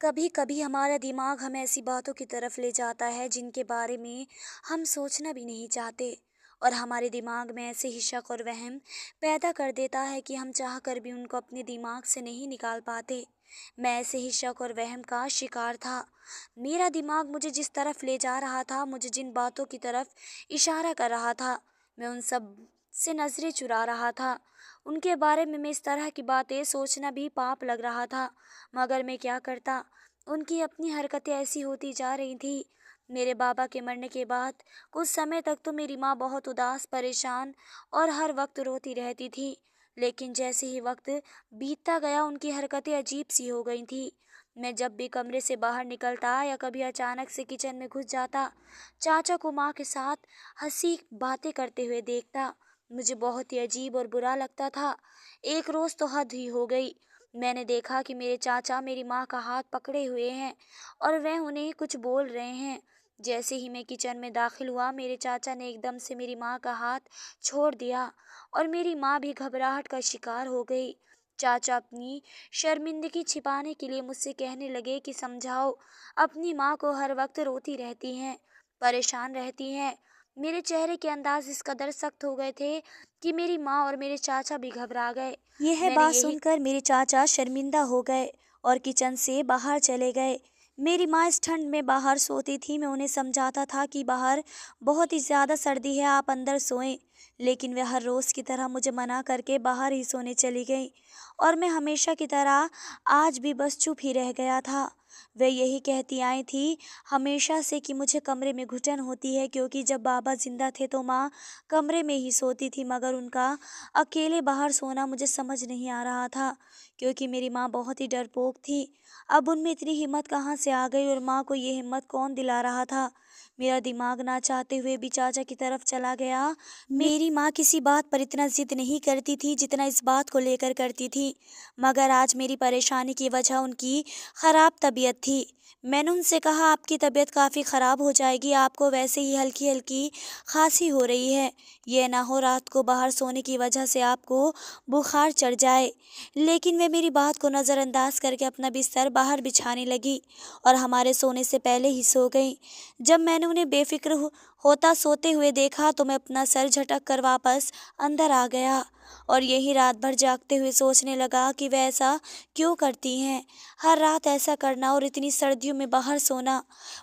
कभी कभी हमारा दिमाग हमें ऐसी बातों की तरफ ले जाता है जिनके बारे में हम सोचना भी नहीं चाहते। और हमारे दिमाग में ऐसे ही शक और वहम पैदा कर देता है कि हम चाह कर भी उनको अपने दिमाग से नहीं निकाल पाते। मैं ऐसे ही शक और वहम का शिकार था। मेरा दिमाग मुझे जिस तरफ ले जा रहा था, मुझे जिन बातों की तरफ इशारा कर रहा था, मैं उन सब से नजरें चुरा रहा था। उनके बारे में मैं इस तरह की बातें सोचना भी पाप लग रहा था। मगर मैं क्या करता, उनकी अपनी हरकतें ऐसी होती जा रही थी। मेरे बाबा के मरने के बाद कुछ समय तक तो मेरी माँ बहुत उदास, परेशान और हर वक्त रोती रहती थी। लेकिन जैसे ही वक्त बीतता गया, उनकी हरकतें अजीब सी हो गई थी। मैं जब भी कमरे से बाहर निकलता या कभी अचानक से किचन में घुस जाता, चाचा को माँ के साथ हंसी बातें करते हुए देखता, मुझे बहुत ही अजीब और बुरा लगता था। एक रोज तो हद ही हो गई। मैंने देखा कि मेरे चाचा मेरी माँ का हाथ पकड़े हुए हैं और वह उन्हें कुछ बोल रहे हैं। जैसे ही मैं किचन में दाखिल हुआ, मेरे चाचा ने एकदम से मेरी माँ का हाथ छोड़ दिया और मेरी माँ भी घबराहट का शिकार हो गई। चाचा अपनी शर्मिंदगी छिपाने के लिए मुझसे कहने लगे कि समझाओ, अपनी माँ को हर वक्त रोती रहती हैं, परेशान रहती हैं। मेरे चेहरे के अंदाज इस कदर सख्त हो गए थे कि मेरी माँ और मेरे चाचा भी घबरा गए। यह मैंने बात यही सुनकर मेरे चाचा शर्मिंदा हो गए और किचन से बाहर चले गए। मेरी माँ इस ठंड में बाहर सोती थी। मैं उन्हें समझाता था कि बाहर बहुत ही ज़्यादा सर्दी है, आप अंदर सोएं। लेकिन वे हर रोज़ की तरह मुझे मना करके बाहर ही सोने चली गई और मैं हमेशा की तरह आज भी बस चुप ही रह गया था। वे यही कहती आई थी हमेशा से कि मुझे कमरे में घुटन होती है, क्योंकि जब बाबा जिंदा थे तो माँ कमरे में ही सोती थी, मगर उनका अकेले बाहर सोना मुझे समझ नहीं आ रहा था, क्योंकि मेरी माँ बहुत ही डरपोक थी। अब उनमें इतनी हिम्मत कहाँ से आ गई और माँ को ये हिम्मत कौन दिला रहा था? मेरा दिमाग ना चाहते हुए भी चाचा की तरफ चला गया। मेरी माँ किसी बात पर इतना जिद नहीं करती थी जितना इस बात को लेकर करती थी, मगर आज मेरी परेशानी की वजह उनकी खराब तबीयत थी। मैंने उनसे कहा आपकी तबीयत काफ़ी ख़राब हो जाएगी, आपको वैसे ही हल्की हल्की खांसी हो रही है, यह ना हो रात को बाहर सोने की वजह से आपको बुखार चढ़ जाए। लेकिन वे मेरी बात को नज़रअंदाज करके अपना बिस्तर बाहर बिछाने लगी और हमारे सोने से पहले ही सो गई। जब मैंने उन्हें बेफिक्र होता सोते हुए देखा तो मैं अपना सर झटक कर वापस अंदर आ गया और यही रात भर जागते हुए सोचने लगा कि वह ऐसा क्यों करती हैं। हर रात ऐसा करना और इतनी सर्दियों में बाहर सोना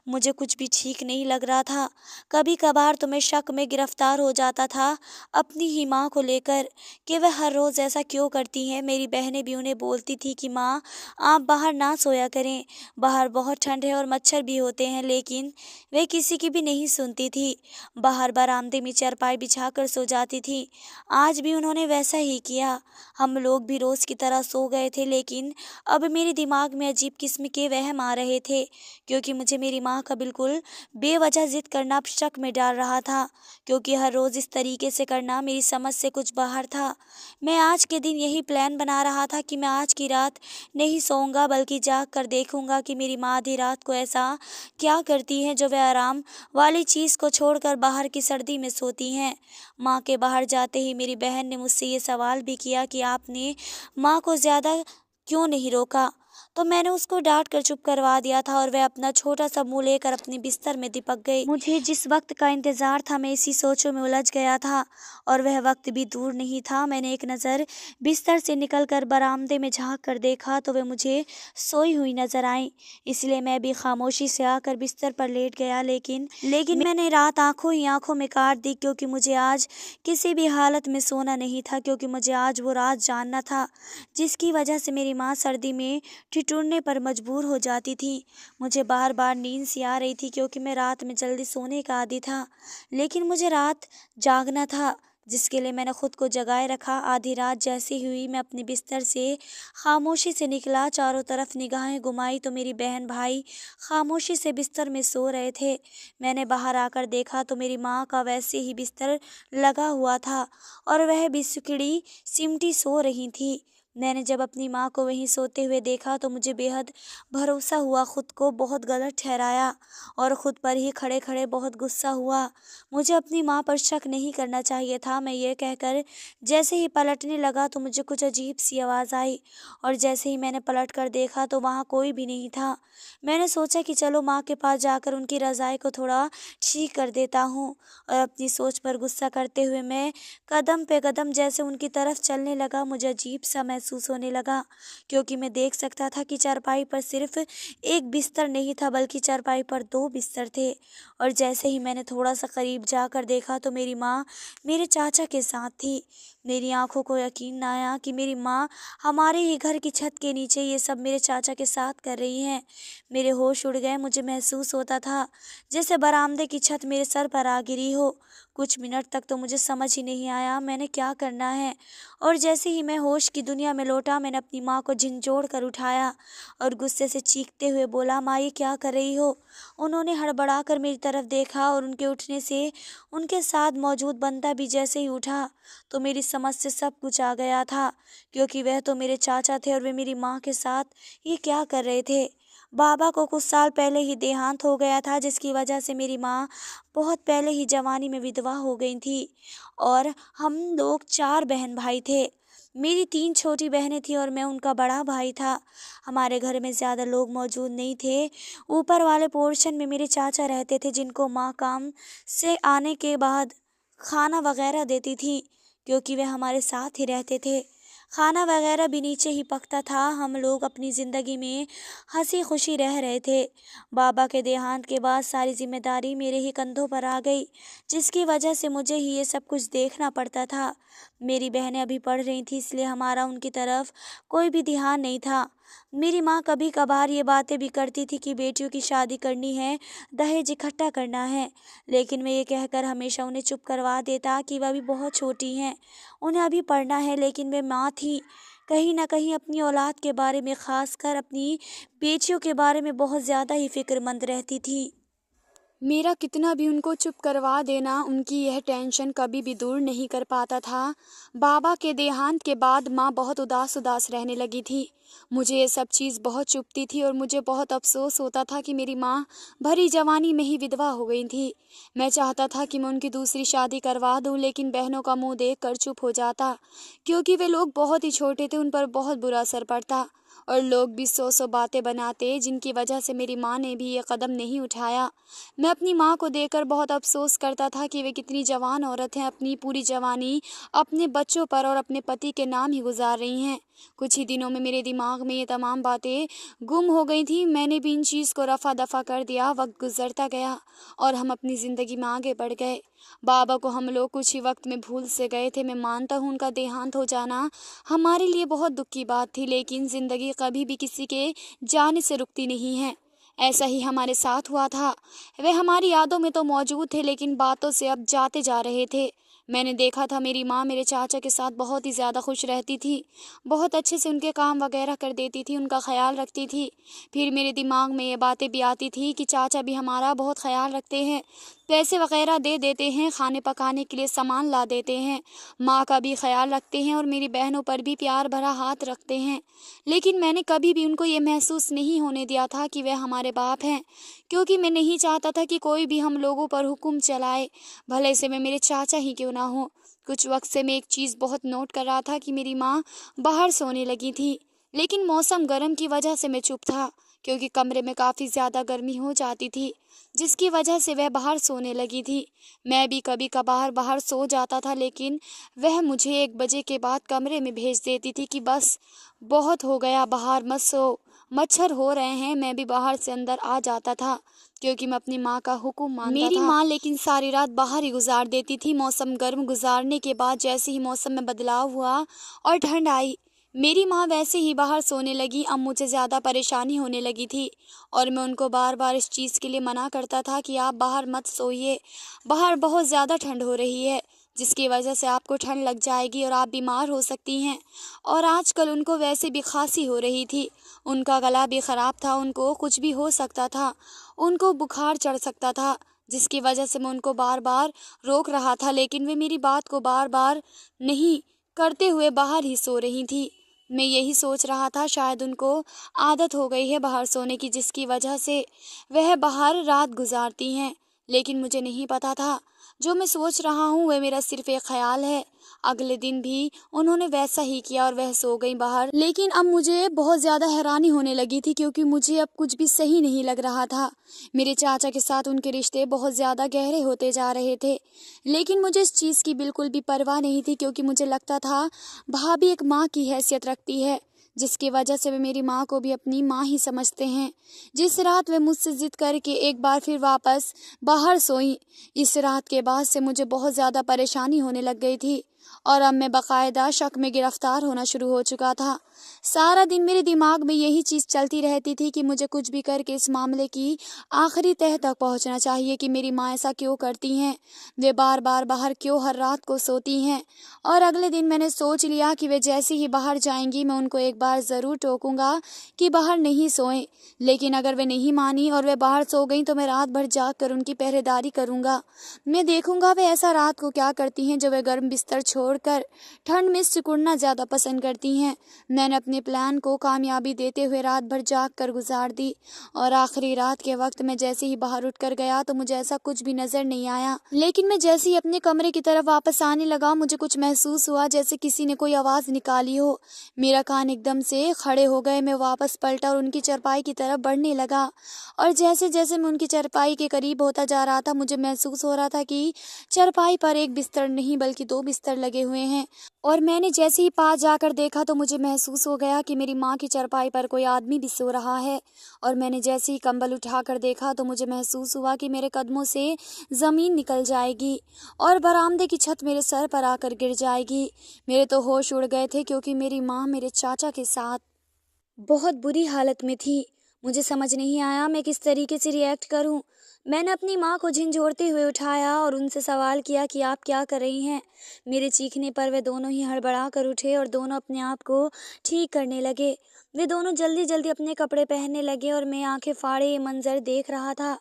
मुझे कुछ भी ठीक नहीं लग रहा था। कभी कभार तो मैं शक में गिरफ्तार हो जाता था अपनी ही माँ को लेकर कि वह हर रोज़ ऐसा क्यों करती हैं। मेरी बहनें भी उन्हें बोलती थी कि माँ आप बाहर ना सोया करें, बाहर बहुत ठंड है और मच्छर भी होते हैं, लेकिन वे किसी की भी नहीं सुनती थी। बाहर बरामदे में चारपाई बिछाकर सो जाती थी। आज भी उन्होंने वैसा ही किया। हम लोग भी रोज़ की तरह सो गए थे, लेकिन अब मेरे दिमाग में अजीब किस्म के वहम आ रहे थे, क्योंकि मुझे मेरी माँ का बिल्कुल बेवजह जिद करना शक में डाल रहा था, क्योंकि हर रोज़ इस तरीके से करना मेरी समझ से कुछ बाहर था। मैं आज के दिन यही प्लान बना रहा था कि मैं आज की रात नहीं सोऊंगा, बल्कि जाग कर देखूंगा कि मेरी माँ आधी रात को ऐसा क्या करती हैं जो वह आराम वाली चीज़ को छोड़कर बाहर की सर्दी में सोती हैं। माँ के बाहर जाते ही मेरी बहन ने मुझसे ये सवाल भी किया कि आपने माँ को ज़्यादा क्यों नहीं रोका, तो मैंने उसको डांट कर चुप करवा दिया था और वह अपना छोटा सा मुंह लेकर अपने बिस्तर में दिपक गई। मुझे जिस वक्त का इंतजार था मैं इसी सोचों में उलझ गया था और वह वक्त भी दूर नहीं था। मैंने एक नज़र बिस्तर से निकलकर बरामदे में झांक कर देखा तो वह मुझे सोई हुई नजर आई, इसलिए मैं भी खामोशी से आकर बिस्तर पर लेट गया। लेकिन मैंने रात आंखों ही आंखों में काट दी, क्योंकि मुझे आज किसी भी हालत में सोना नहीं था, क्योंकि मुझे आज वो रात जानना था जिसकी वजह से मेरी माँ सर्दी में ठिठुरने पर मजबूर हो जाती थी। मुझे बार बार नींद सी आ रही थी, क्योंकि मैं रात में जल्दी सोने का आदी था, लेकिन मुझे रात जागना था, जिसके लिए मैंने खुद को जगाए रखा। आधी रात जैसी हुई मैं अपने बिस्तर से खामोशी से निकला, चारों तरफ निगाहें घुमाई तो मेरी बहन भाई खामोशी से बिस्तर में सो रहे थे। मैंने बाहर आकर देखा तो मेरी माँ का वैसे ही बिस्तर लगा हुआ था और वह बिस्किड़ी सिमटी सो रही थी। मैंने जब अपनी माँ को वहीं सोते हुए देखा तो मुझे बेहद भरोसा हुआ, खुद को बहुत गलत ठहराया और खुद पर ही खड़े खड़े बहुत गुस्सा हुआ। मुझे अपनी माँ पर शक नहीं करना चाहिए था। मैं ये कहकर जैसे ही पलटने लगा तो मुझे कुछ अजीब सी आवाज़ आई और जैसे ही मैंने पलट कर देखा तो वहाँ कोई भी नहीं था। मैंने सोचा कि चलो माँ के पास जाकर उनकी रज़ाई को थोड़ा ठीक कर देता हूँ और अपनी सोच पर गुस्सा करते हुए मैं कदम पे कदम जैसे उनकी तरफ चलने लगा। मुझे अजीब सा महसूस होने लगा क्योंकि मैं देख सकता था कि चारपाई पर सिर्फ एक बिस्तर नहीं था बल्कि चारपाई पर दो बिस्तर थे। और जैसे ही मैंने थोड़ा सा करीब जाकर देखा तो मेरी माँ मेरे चाचा के साथ थी। मेरी आंखों को यकीन न आया कि मेरी माँ हमारे ही घर की छत के नीचे ये सब मेरे चाचा के साथ कर रही हैं। मेरे होश उड़ गए। मुझे महसूस होता था जैसे बरामदे की छत मेरे सर पर आ गिरी हो। कुछ मिनट तक तो मुझे समझ ही नहीं आया मैंने क्या करना है। और जैसे ही मैं होश की दुनिया में लौटा मैंने अपनी माँ को झिंझोड़ कर उठाया और गुस्से से चीखते हुए बोला, माँ ये क्या कर रही हो? उन्होंने हड़बड़ा कर मेरी तरफ देखा और उनके उठने से उनके साथ मौजूद बंदा भी जैसे ही उठा तो मेरी समझ से सब कुछ आ गया था क्योंकि वह तो मेरे चाचा थे और वे मेरी माँ के साथ ये क्या कर रहे थे। बाबा को कुछ साल पहले ही देहांत हो गया था जिसकी वजह से मेरी माँ बहुत पहले ही जवानी में विधवा हो गई थी और हम लोग 4 बहन भाई थे। मेरी 3 छोटी बहनें थीं और मैं उनका बड़ा भाई था। हमारे घर में ज़्यादा लोग मौजूद नहीं थे। ऊपर वाले पोर्शन में मेरे चाचा रहते थे जिनको माँ काम से आने के बाद खाना वगैरह देती थी क्योंकि वे हमारे साथ ही रहते थे। खाना वगैरह भी नीचे ही पकता था। हम लोग अपनी ज़िंदगी में हंसी खुशी रह रहे थे। बाबा के देहांत के बाद सारी जिम्मेदारी मेरे ही कंधों पर आ गई जिसकी वजह से मुझे ही ये सब कुछ देखना पड़ता था। मेरी बहनें अभी पढ़ रही थी इसलिए हमारा उनकी तरफ कोई भी ध्यान नहीं था। मेरी माँ कभी कभार ये बातें भी करती थी कि बेटियों की शादी करनी है, दहेज इकट्ठा करना है, लेकिन मैं ये कहकर हमेशा उन्हें चुप करवा देता कि वह अभी बहुत छोटी हैं, उन्हें अभी पढ़ना है। लेकिन वे माँ थी, कहीं ना कहीं अपनी औलाद के बारे में, खासकर अपनी बेटियों के बारे में बहुत ज़्यादा ही फिक्रमंद रहती थी। मेरा कितना भी उनको चुप करवा देना उनकी यह टेंशन कभी भी दूर नहीं कर पाता था। बाबा के देहांत के बाद माँ बहुत उदास उदास रहने लगी थी। मुझे ये सब चीज़ बहुत चुभती थी और मुझे बहुत अफसोस होता था कि मेरी माँ भरी जवानी में ही विधवा हो गई थी। मैं चाहता था कि मैं उनकी दूसरी शादी करवा दूं, लेकिन बहनों का मुंह देख कर चुप हो जाता क्योंकि वे लोग बहुत ही छोटे थे, उन पर बहुत बुरा असर पड़ता और लोग भी सौ सौ बातें बनाते जिनकी वजह से मेरी माँ ने भी ये कदम नहीं उठाया। मैं अपनी माँ को देखकर बहुत अफसोस करता था कि वे कितनी जवान औरत हैं, अपनी पूरी जवानी अपने बच्चों पर और अपने पति के नाम ही गुजार रही हैं। कुछ ही दिनों में मेरे दिमाग में ये तमाम बातें गुम हो गई थी। मैंने भी इन चीज़ को रफा दफा कर दिया। वक्त गुजरता गया और हम अपनी ज़िंदगी में आगे बढ़ गए। बाबा को हम लोग कुछ ही वक्त में भूल से गए थे। मैं मानता हूँ उनका देहांत हो जाना हमारे लिए बहुत दुख की बात थी, लेकिन ज़िंदगी कभी भी किसी के जाने से रुकती नहीं है। ऐसा ही हमारे साथ हुआ था। वे हमारी यादों में तो मौजूद थे लेकिन बातों से अब जाते जा रहे थे। मैंने देखा था मेरी माँ मेरे चाचा के साथ बहुत ही ज़्यादा खुश रहती थी, बहुत अच्छे से उनके काम वगैरह कर देती थी, उनका ख्याल रखती थी। फिर मेरे दिमाग में ये बातें भी आती थी कि चाचा भी हमारा बहुत ख्याल रखते हैं, पैसे वगैरह दे देते हैं, खाने पकाने के लिए सामान ला देते हैं, माँ का भी ख्याल रखते हैं और मेरी बहनों पर भी प्यार भरा हाथ रखते हैं। लेकिन मैंने कभी भी उनको ये महसूस नहीं होने दिया था कि वे हमारे बाप हैं, क्योंकि मैं नहीं चाहता था कि कोई भी हम लोगों पर हुक्म चलाए, भले से वे मेरे चाचा ही क्यों ना हो। कुछ वक्त से मैं एक चीज़ बहुत नोट कर रहा था कि मेरी माँ बाहर सोने लगी थी, लेकिन मौसम गर्म की वजह से मैं चुप था क्योंकि कमरे में काफ़ी ज़्यादा गर्मी हो जाती थी, जिसकी वजह से वह बाहर सोने लगी थी। मैं भी कभी कभार बाहर सो जाता था, लेकिन वह मुझे 1 बजे के बाद कमरे में भेज देती थी कि बस बहुत हो गया, बाहर मत सो, मच्छर हो रहे हैं। मैं भी बाहर से अंदर आ जाता था क्योंकि मैं अपनी माँ का हुक्म मानता मेरी था। माँ लेकिन सारी रात बाहर ही गुजार देती थी। मौसम गर्म गुजारने के बाद जैसे ही मौसम में बदलाव हुआ और ठंड आई, मेरी माँ वैसे ही बाहर सोने लगी। अब मुझे ज़्यादा परेशानी होने लगी थी और मैं उनको बार बार इस चीज़ के लिए मना करता था कि आप बाहर मत सोइए, बाहर बहुत ज़्यादा ठंड हो रही है, जिसकी वजह से आपको ठंड लग जाएगी और आप बीमार हो सकती हैं। और आजकल उनको वैसे भी खांसी हो रही थी, उनका गला भी ख़राब था, उनको कुछ भी हो सकता था, उनको बुखार चढ़ सकता था, जिसकी वजह से मैं उनको बार बार रोक रहा था, लेकिन वे मेरी बात को बार बार नहीं करते हुए बाहर ही सो रही थी। मैं यही सोच रहा था, शायद उनको आदत हो गई है बाहर सोने की, जिसकी वजह से वह बाहर रात गुजारती हैं। लेकिन मुझे नहीं पता था, जो मैं सोच रहा हूँ वह मेरा सिर्फ एक ख्याल है। अगले दिन भी उन्होंने वैसा ही किया और वह सो गई बाहर। लेकिन अब मुझे बहुत ज़्यादा हैरानी होने लगी थी, क्योंकि मुझे अब कुछ भी सही नहीं लग रहा था। मेरे चाचा के साथ उनके रिश्ते बहुत ज़्यादा गहरे होते जा रहे थे, लेकिन मुझे इस चीज़ की बिल्कुल भी परवाह नहीं थी, क्योंकि मुझे लगता था भाभी एक माँ की हैसियत रखती है, जिसकी वजह से वे मेरी माँ को भी अपनी माँ ही समझते हैं। जिस रात वे मुझसे ज़िद करके एक बार फिर वापस बाहर सोईं, इस रात के बाद से मुझे बहुत ज़्यादा परेशानी होने लग गई थी और अब मैं बाकायदा शक में गिरफ्तार होना शुरू हो चुका था। सारा दिन मेरे दिमाग में यही चीज़ चलती रहती थी कि मुझे कुछ भी करके इस मामले की आखिरी तह तक पहुंचना चाहिए कि मेरी माँ ऐसा क्यों करती हैं, वे बार बार बाहर क्यों हर रात को सोती हैं। और अगले दिन मैंने सोच लिया कि वे जैसे ही बाहर जाएंगी मैं उनको एक बार ज़रूर टोकूंगा कि बाहर नहीं सोएं। लेकिन अगर वे नहीं मानी और वे बाहर सो गईं तो मैं रात भर जाग कर उनकी पहरेदारी करूंगा। मैं देखूंगा वे ऐसा रात को क्या करती हैं जो वे गर्म बिस्तर छोड़कर ठंड में सिकुड़ना ज़्यादा पसंद करती हैं। मैंने अपने प्लान को कामयाबी देते हुए रात भर जाग कर गुजार दी और आखिरी रात के वक्त मैं जैसे ही बाहर उठकर गया तो मुझे ऐसा कुछ भी नजर नहीं आया। लेकिन मैं जैसे ही अपने कमरे की तरफ वापस आने लगा, मुझे कुछ महसूस हुआ जैसे किसी ने कोई आवाज़ निकाली हो। मेरा कान एकदम से खड़े हो गए। मैं वापस पलटा और उनकी चारपाई की तरफ बढ़ने लगा और जैसे जैसे मैं उनकी चारपाई के करीब होता जा रहा था मुझे महसूस हो रहा था कि चारपाई पर एक बिस्तर नहीं बल्कि 2 बिस्तर लगे हुए हैं। और मैंने जैसे ही पास जाकर देखा तो मुझे महसूस हो गया कि मेरी माँ की चारपाई पर कोई आदमी भी सो रहा है। और मैंने जैसे ही कंबल उठाकर देखा तो मुझे महसूस हुआ कि मेरे कदमों से ज़मीन निकल जाएगी और बरामदे की छत मेरे सर पर आकर गिर जाएगी। मेरे तो होश उड़ गए थे, क्योंकि मेरी माँ मेरे चाचा के साथ बहुत बुरी हालत में थी। मुझे समझ नहीं आया मैं किस तरीके से रिएक्ट करूं। मैंने अपनी माँ को झंझोड़ते हुए उठाया और उनसे सवाल किया कि आप क्या कर रही हैं। मेरे चीखने पर वे दोनों ही हड़बड़ा कर उठे और दोनों अपने आप को ठीक करने लगे। वे दोनों जल्दी जल्दी अपने कपड़े पहनने लगे और मैं आंखें फाड़े ये मंजर देख रहा था,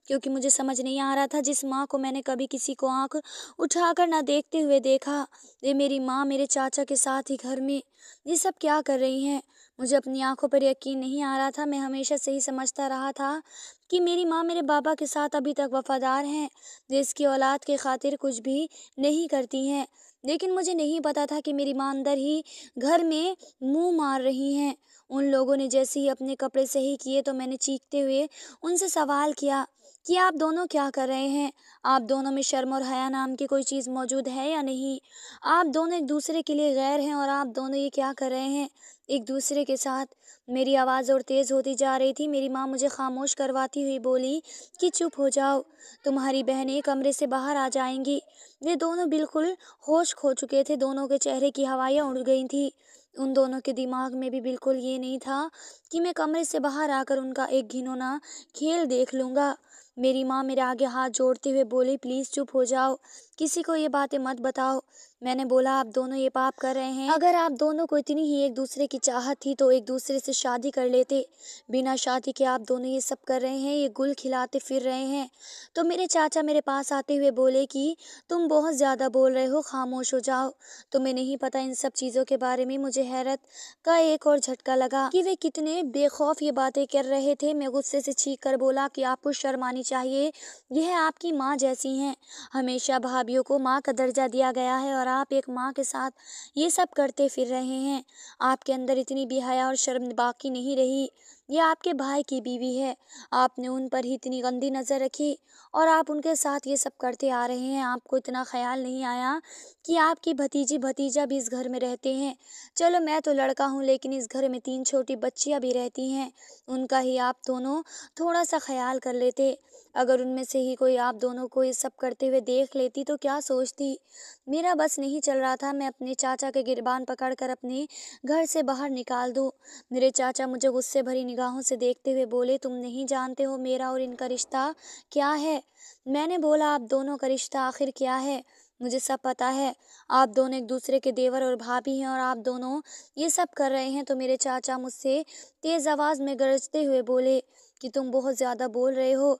क्योंकि मुझे समझ नहीं आ रहा था जिस माँ को मैंने कभी किसी को आंख उठाकर ना देखते हुए देखा, वे मेरी माँ मेरे चाचा के साथ ही घर में ये सब क्या कर रही हैं। मुझे अपनी आंखों पर यकीन नहीं आ रहा था। मैं हमेशा से ही समझता रहा था कि मेरी माँ मेरे बाबा के साथ अभी तक वफादार हैं, वे इसकी औलाद के खातिर कुछ भी नहीं करती हैं। लेकिन मुझे नहीं पता था कि मेरी माँ अंदर ही घर में मुंह मार रही हैं। उन लोगों ने जैसे ही अपने कपड़े सही किए तो मैंने चीखते हुए उनसे सवाल किया कि आप दोनों क्या कर रहे हैं। आप दोनों में शर्म और हया नाम की कोई चीज़ मौजूद है या नहीं। आप दोनों एक दूसरे के लिए गैर हैं और आप दोनों ये क्या कर रहे हैं एक दूसरे के साथ। मेरी आवाज़ और तेज़ होती जा रही थी। मेरी माँ मुझे खामोश करवाती हुई बोली कि चुप हो जाओ, तुम्हारी बहनें कमरे से बाहर आ जाएंगी। वे दोनों बिल्कुल होश खो चुके थे। दोनों के चेहरे की हवाइयाँ उड़ गई थी। उन दोनों के दिमाग में भी बिल्कुल ये नहीं था कि मैं कमरे से बाहर आकर उनका एक घिनौना खेल देख लूँगा। मेरी माँ मेरे आगे हाथ जोड़ते हुए बोली, प्लीज़ चुप हो जाओ, किसी को ये बातें मत बताओ। मैंने बोला, आप दोनों ये पाप कर रहे हैं। अगर आप दोनों को इतनी ही एक दूसरे की चाहत थी तो एक दूसरे से शादी कर लेते। बिना शादी के आप दोनों ये सब कर रहे हैं, ये गुल खिलाते फिर रहे हैं। तो मेरे चाचा मेरे पास आते हुए बोले कि तुम बहुत ज़्यादा बोल रहे हो, खामोश हो जाओ। तुम्हें नहीं पता इन सब चीज़ों के बारे में। मुझे हैरत का एक और झटका लगा कि वे कितने बेखौफ ये बातें कर रहे थे। मैं गुस्से से चीख कर बोला कि आपको शर्म आनी चाहिए, यह आपकी माँ जैसी हैं। हमेशा भाभीियों को माँ का दर्जा दिया गया है और आप एक माँ के साथ ये सब करते फिर रहे हैं। आपके अंदर इतनी भी हया और शर्म बाकी नहीं रही। ये आपके भाई की बीवी है, आपने उन पर ही इतनी गंदी नज़र रखी और आप उनके साथ ये सब करते आ रहे हैं। आपको इतना ख्याल नहीं आया कि आपकी भतीजी भतीजा भी इस घर में रहते हैं। चलो मैं तो लड़का हूँ, लेकिन इस घर में 3 छोटी बच्चियाँ भी रहती हैं, उनका ही आप दोनों थोड़ा सा ख्याल कर लेते। अगर उनमें से ही कोई आप दोनों को ये सब करते हुए देख लेती तो क्या सोचती। मेरा बस नहीं चल रहा था मैं अपने चाचा के गिरबान पकड़कर अपने घर से बाहर निकाल दूं। मेरे चाचा मुझे गुस्से भरी निगाहों से देखते हुए बोले, तुम नहीं जानते हो मेरा और इनका रिश्ता क्या है। मैंने बोला, आप दोनों का रिश्ता आखिर क्या है। मुझे सब पता है, आप दोनों एक दूसरे के देवर और भाभी हैं और आप दोनों ये सब कर रहे हैं। तो मेरे चाचा मुझसे तेज़ आवाज़ में गरजते हुए बोले कि तुम बहुत ज़्यादा बोल रहे हो,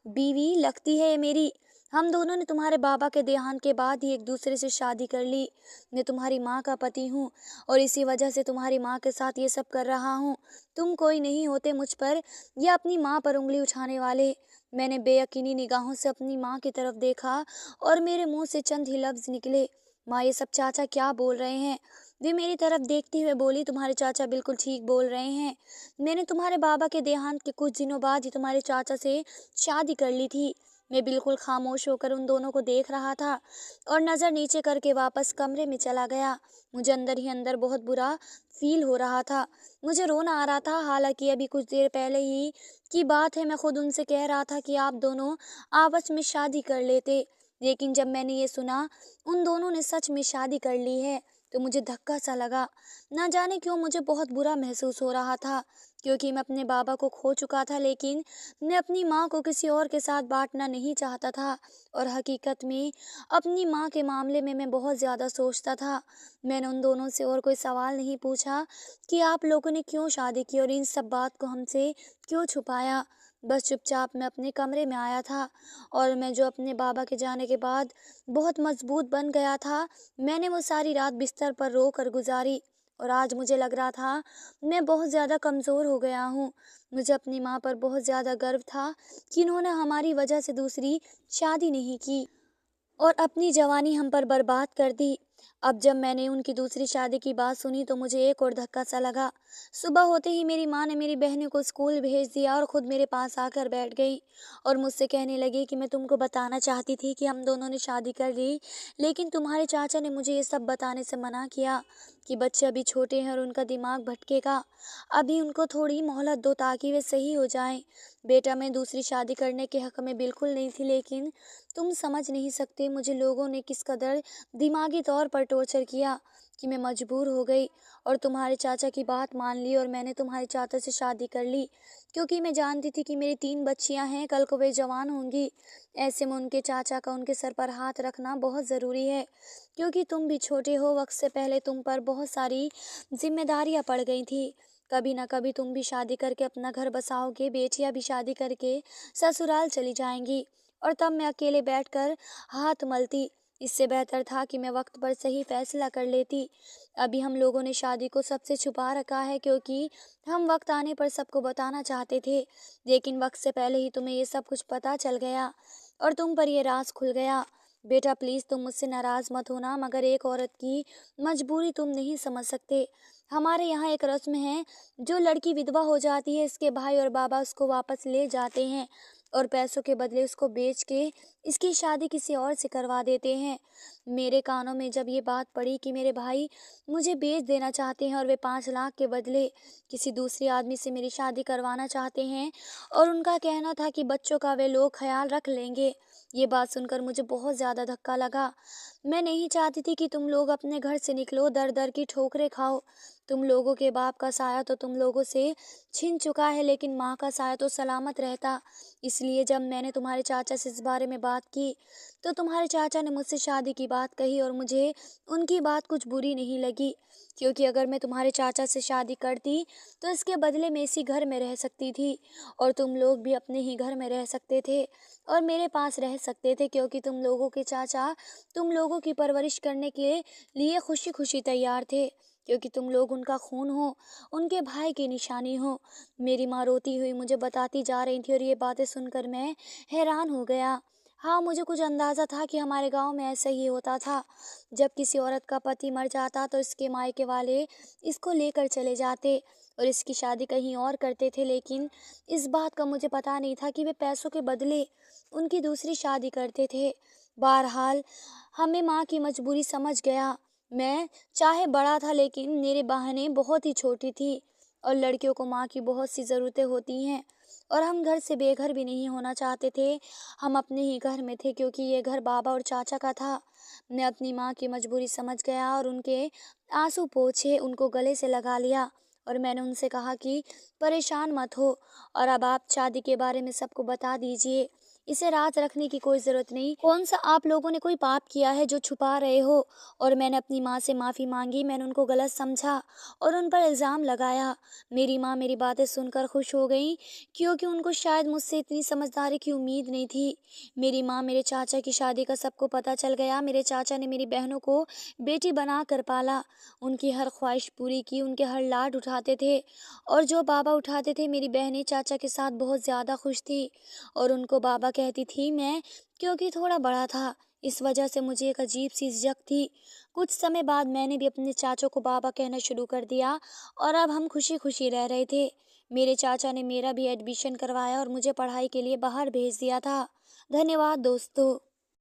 बीवी लगती है ये मेरी। हम दोनों ने तुम्हारे बाबा के देहांत के बाद ही एक दूसरे से शादी कर ली। मैं तुम्हारी माँ का पति हूँ और इसी वजह से तुम्हारी माँ के साथ ये सब कर रहा हूँ। तुम कोई नहीं होते मुझ पर या अपनी माँ पर उंगली उठाने वाले। मैंने बेयकीनी निगाहों से अपनी माँ की तरफ देखा और मेरे मुंह से चंद ही लफ्ज निकले, माँ ये सब चाचा क्या बोल रहे हैं। वे मेरी तरफ देखते हुए बोली, तुम्हारे चाचा बिल्कुल ठीक बोल रहे हैं। मैंने तुम्हारे बाबा के देहांत के कुछ दिनों बाद ही तुम्हारे चाचा से शादी कर ली थी। मैं बिल्कुल खामोश होकर उन दोनों को देख रहा था और नज़र नीचे करके वापस कमरे में चला गया। मुझे अंदर ही अंदर बहुत बुरा फील हो रहा था। मुझे रोना आ रहा था। हालांकि अभी कुछ देर पहले ही की बात है, मैं खुद उनसे कह रहा था कि आप दोनों आपस में शादी कर लेते। लेकिन जब मैंने ये सुना उन दोनों ने सच में शादी कर ली है तो मुझे धक्का सा लगा। ना जाने क्यों मुझे बहुत बुरा महसूस हो रहा था, क्योंकि मैं अपने बाबा को खो चुका था, लेकिन मैं अपनी माँ को किसी और के साथ बांटना नहीं चाहता था। और हकीकत में अपनी माँ के मामले में मैं बहुत ज़्यादा सोचता था। मैंने उन दोनों से और कोई सवाल नहीं पूछा कि आप लोगों ने क्यों शादी की और इन सब बात को हमसे क्यों छुपाया। बस चुपचाप मैं अपने कमरे में आया था और मैं जो अपने बाबा के जाने के बाद बहुत मजबूत बन गया था, मैंने वो सारी रात बिस्तर पर रो कर गुजारी। और आज मुझे लग रहा था मैं बहुत ज़्यादा कमज़ोर हो गया हूँ। मुझे अपनी माँ पर बहुत ज़्यादा गर्व था कि इन्होंने हमारी वजह से दूसरी शादी नहीं की और अपनी जवानी हम पर बर्बाद कर दी। अब जब मैंने उनकी दूसरी शादी की बात सुनी तो मुझे एक और धक्का सा लगा। सुबह होते ही मेरी माँ ने मेरी बहनों को स्कूल भेज दिया और खुद मेरे पास आकर बैठ गई और मुझसे कहने लगी कि मैं तुमको बताना चाहती थी कि हम दोनों ने शादी कर ली, लेकिन तुम्हारे चाचा ने मुझे ये सब बताने से मना किया कि बच्चे अभी छोटे हैं और उनका दिमाग भटकेगा। अभी उनको थोड़ी मोहलत दो ताकि वे सही हो जाएं। बेटा, मैं दूसरी शादी करने के हक में बिल्कुल नहीं थी, लेकिन तुम समझ नहीं सकते मुझे लोगों ने किस कदर दिमागी तौर पर टॉर्चर किया कि मैं मजबूर हो गई और तुम्हारे चाचा की बात मान ली और मैंने तुम्हारे चाचा से शादी कर ली, क्योंकि मैं जानती थी कि मेरी 3 बच्चियां हैं, कल को वे जवान होंगी। ऐसे में उनके चाचा का उनके सर पर हाथ रखना बहुत ज़रूरी है, क्योंकि तुम भी छोटे हो। वक्त से पहले तुम पर बहुत सारी जिम्मेदारियां पड़ गई थी। कभी ना कभी तुम भी शादी करके अपना घर बसाओगे, बेटियां भी शादी करके ससुराल चली जाएंगी और तब मैं अकेले बैठकर हाथ मलती। इससे बेहतर था कि मैं वक्त पर सही फैसला कर लेती। अभी हम लोगों ने शादी को सबसे छुपा रखा है, क्योंकि हम वक्त आने पर सबको बताना चाहते थे, लेकिन वक्त से पहले ही तुम्हें ये सब कुछ पता चल गया और तुम पर ये राज खुल गया। बेटा प्लीज़ तुम मुझसे नाराज़ मत होना, मगर एक औरत की मजबूरी तुम नहीं समझ सकते। हमारे यहाँ एक रस्म है, जो लड़की विधवा हो जाती है, इसके भाई और बाबा उसको वापस ले जाते हैं और पैसों के बदले उसको बेच के इसकी शादी किसी और से करवा देते हैं। मेरे कानों में जब ये बात पड़ी कि मेरे भाई मुझे बेच देना चाहते हैं और वे 5 लाख के बदले किसी दूसरे आदमी से मेरी शादी करवाना चाहते हैं और उनका कहना था कि बच्चों का वे लोग ख्याल रख लेंगे, ये बात सुनकर मुझे बहुत ज़्यादा धक्का लगा। मैं नहीं चाहती थी कि तुम लोग अपने घर से निकलो, दर दर की ठोकरें खाओ। तुम लोगों के बाप का साया तो तुम लोगों से छिन चुका है, लेकिन माँ का साया तो सलामत रहता। इसलिए जब मैंने तुम्हारे चाचा से इस बारे में बात की तो तुम्हारे चाचा ने मुझसे शादी की बात कही और मुझे उनकी बात कुछ बुरी नहीं लगी, क्योंकि अगर मैं तुम्हारे चाचा से शादी करती तो इसके बदले में इसी घर में रह सकती थी और तुम लोग भी अपने ही घर में रह सकते थे और मेरे पास रह सकते थे, क्योंकि तुम लोगों के चाचा तुम लोगों की परवरिश करने के लिए खुशी खुशी तैयार थे, क्योंकि तुम लोग उनका खून हो, उनके भाई की निशानी हो। मेरी माँ रोती हुई मुझे बताती जा रही थी और ये बातें सुनकर मैं हैरान हो गया। हाँ, मुझे कुछ अंदाज़ा था कि हमारे गांव में ऐसा ही होता था। जब किसी औरत का पति मर जाता तो इसके मायके वाले इसको लेकर चले जाते और इसकी शादी कहीं और करते थे, लेकिन इस बात का मुझे पता नहीं था कि वे पैसों के बदले उनकी दूसरी शादी करते थे। बहरहाल हमें माँ की मजबूरी समझ गया। मैं चाहे बड़ा था, लेकिन मेरी बहनें बहुत ही छोटी थी और लड़कियों को माँ की बहुत सी ज़रूरतें होती हैं और हम घर से बेघर भी नहीं होना चाहते थे। हम अपने ही घर में थे, क्योंकि ये घर बाबा और चाचा का था। मैं अपनी माँ की मजबूरी समझ गया और उनके आंसू पोंछे, उनको गले से लगा लिया और मैंने उनसे कहा कि परेशान मत हो और अब आप शादी के बारे में सबको बता दीजिए। इसे राज रखने की कोई ज़रूरत नहीं। कौन सा आप लोगों ने कोई पाप किया है जो छुपा रहे हो? और मैंने अपनी माँ से माफ़ी मांगी। मैंने उनको गलत समझा और उन पर इल्ज़ाम लगाया। मेरी माँ मेरी बातें सुनकर खुश हो गई, क्योंकि उनको शायद मुझसे इतनी समझदारी की उम्मीद नहीं थी। मेरी माँ मेरे चाचा की शादी का सबको पता चल गया। मेरे चाचा ने मेरी बहनों को बेटी बना कर पाला, उनकी हर ख्वाहिश पूरी की, उनके हर लाड उठाते थे। और जो बाबा उठाते थे, मेरी बहनें चाचा के साथ बहुत ज़्यादा खुश थी और उनको बाबा कहती थी मैं, क्योंकि थोड़ा बड़ा था। इस वजह से मुझे एक अजीब सी झिझक थी। कुछ समय बाद मैंने भी अपने चाचों को बाबा कहना शुरू कर दिया और अब हम खुशी खुशी रह रहे थे। मेरे चाचा ने मेरा भी एडमिशन करवाया और मुझे पढ़ाई के लिए बाहर भेज दिया था। धन्यवाद दोस्तों।